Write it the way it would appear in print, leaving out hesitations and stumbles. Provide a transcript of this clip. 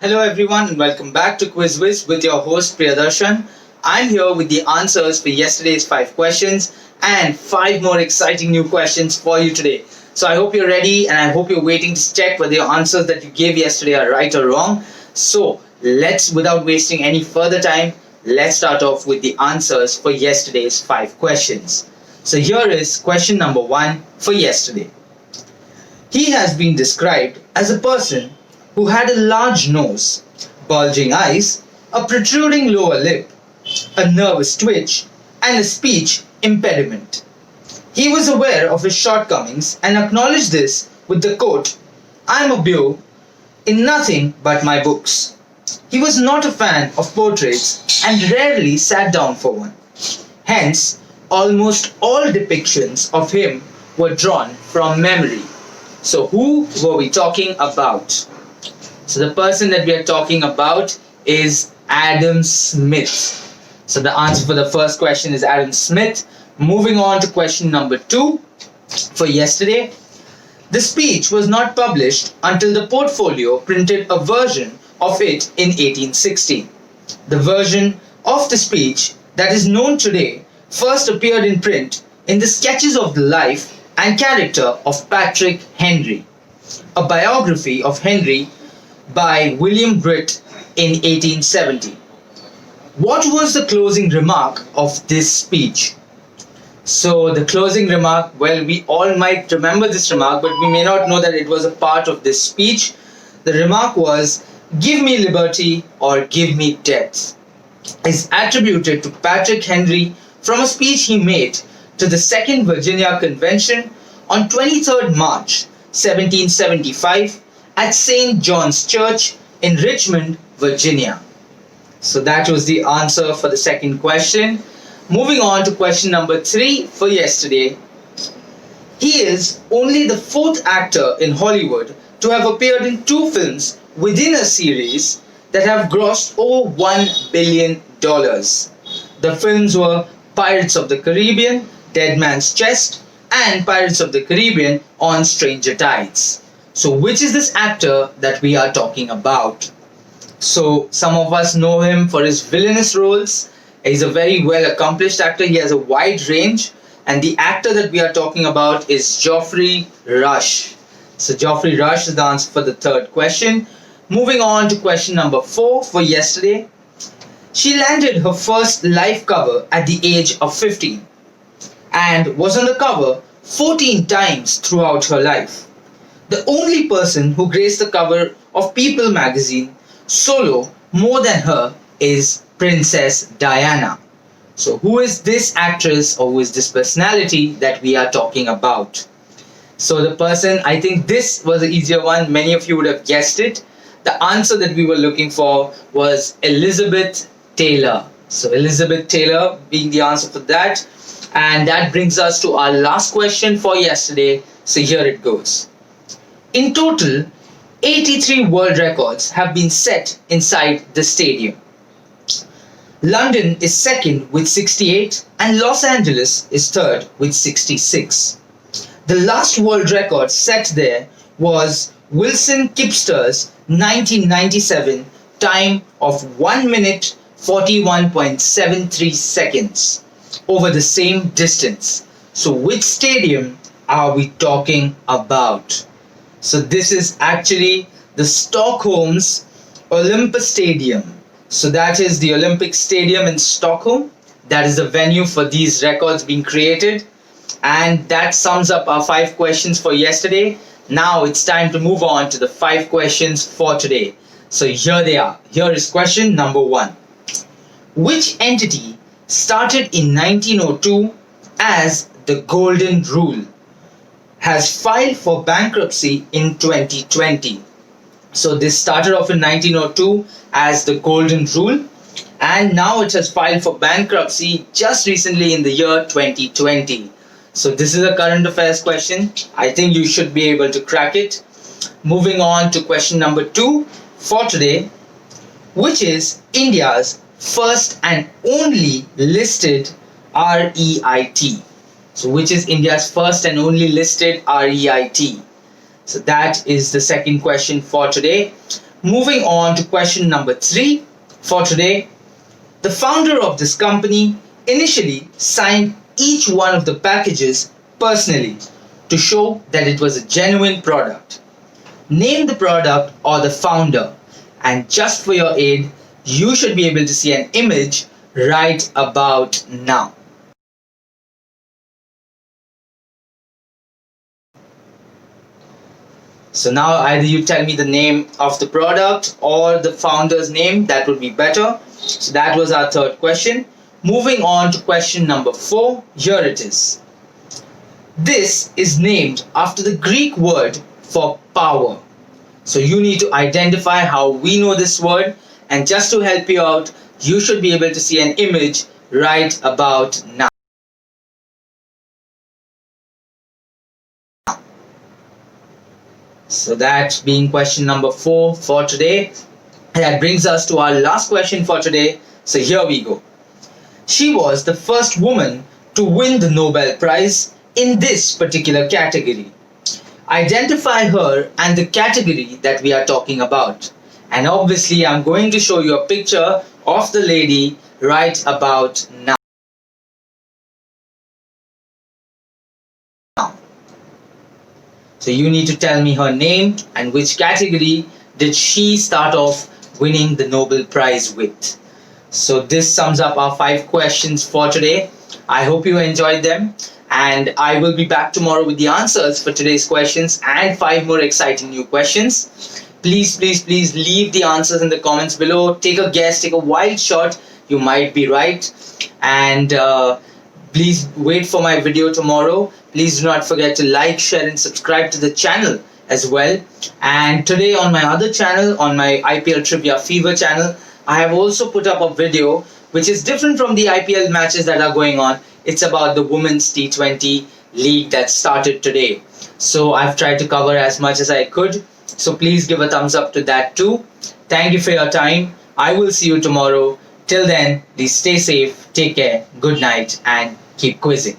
Hello everyone and welcome back to Whiz with your host Priyadarshan. I'm here with the answers for yesterday's 5 questions and 5 more exciting new questions for you today. So I hope you're ready and I hope you're waiting to check whether your answers that you gave yesterday are right or wrong. So let's, without wasting any further time, let's start off with the answers for yesterday's 5 questions. So here is question number 1 for yesterday. He has been described as a person who had a large nose, bulging eyes, a protruding lower lip, a nervous twitch, and a speech impediment. He was aware of his shortcomings and acknowledged this with the quote, "I am a beau in nothing but my books." He was not a fan of portraits and rarely sat down for one. Hence, almost all depictions of him were drawn from memory. So, who were we talking about? So, the person that we are talking about is Adam Smith. So, the answer for the first question is Adam Smith. Moving on to question number 2 for yesterday. The speech was not published until the portfolio printed a version of it in 1860. The version of the speech that is known today first appeared in print in the sketches of the life and character of Patrick Henry, a biography of Henry by William Britt in 1870. What was the closing remark of this speech? So, the closing remark, well, we all might remember this remark, but we may not know that it was a part of this speech. The remark was, "Give me liberty or give me death," is attributed to Patrick Henry from a speech he made to the Second Virginia Convention on 23rd March 1775 at St. John's Church in Richmond, Virginia. So that was the answer for the second question. Moving on to question number 3 for yesterday. He is only the 4th actor in Hollywood to have appeared in 2 films within a series that have grossed over $1 billion. The films were Pirates of the Caribbean, Dead Man's Chest, and Pirates of the Caribbean on Stranger Tides. So, which is this actor that we are talking about? So, some of us know him for his villainous roles. He's a very well accomplished actor. He has a wide range. And the actor that we are talking about is Geoffrey Rush. So, Geoffrey Rush is the answer for the third question. Moving on to question number 4 for yesterday. She landed her first live cover at the age of 15 and was on the cover 14 times throughout her life. The only person who graced the cover of People magazine solo more than her is Princess Diana. So who is this actress or who is this personality that we are talking about? So the person, I think this was an easier one. Many of you would have guessed it. The answer that we were looking for was Elizabeth Taylor. So Elizabeth Taylor being the answer for that. And that brings us to our last question for yesterday. So here it goes. In total, 83 world records have been set inside the stadium. London is second with 68 and Los Angeles is third with 66. The last world record set there was Wilson Kipster's 1997 time of 1 minute 41.73 seconds over the same distance. So which stadium are we talking about? So this is actually the Stockholm's Olympus Stadium. So that is the Olympic Stadium in Stockholm. That is the venue for these records being created. And that sums up our 5 questions for yesterday. Now it's time to move on to the 5 questions for today. So here they are. Here is question number 1. Which entity started in 1902 as the Golden Rule has filed for bankruptcy in 2020? So this started off in 1902 as the Golden Rule and now it has filed for bankruptcy just recently in the year 2020. So this is a current affairs question. I think you should be able to crack it. Moving on to question number 2 for today, which is India's first and only listed REIT. So which is India's first and only listed REIT? So that is the second question for today. Moving on to question number 3 for today. The founder of this company initially signed each one of the packages personally to show that it was a genuine product. Name the product or the founder, and just for your aid, you should be able to see an image right about now. So now either you tell me the name of the product or the founder's name, that would be better. So that was our third question. Moving on to question number 4, here it is. This is named after the Greek word for power. So you need to identify how we know this word, and just to help you out, you should be able to see an image right about now. So that being question number 4 for today. That brings us to our last question for today. So here we go. She was the first woman to win the Nobel Prize in this particular category. Identify her and the category that we are talking about. And obviously I'm going to show you a picture of the lady right about now. So you need to tell me her name and which category did she start off winning the Nobel Prize with. So this sums up our 5 questions for today. I hope you enjoyed them, and I will be back tomorrow with the answers for today's questions and 5 more exciting new questions. Please leave the answers in the comments below. Take a guess, take a wild shot. You might be right. And please wait for my video tomorrow. Please do not forget to like, share and subscribe to the channel as well. And today on my other channel, on my IPL Trivia Fever channel, I have also put up a video which is different from the IPL matches that are going on. It's about the Women's T20 League that started today. So I've tried to cover as much as I could. So please give a thumbs up to that too. Thank you for your time. I will see you tomorrow. Till then, please stay safe, take care, good night, and keep quizzing.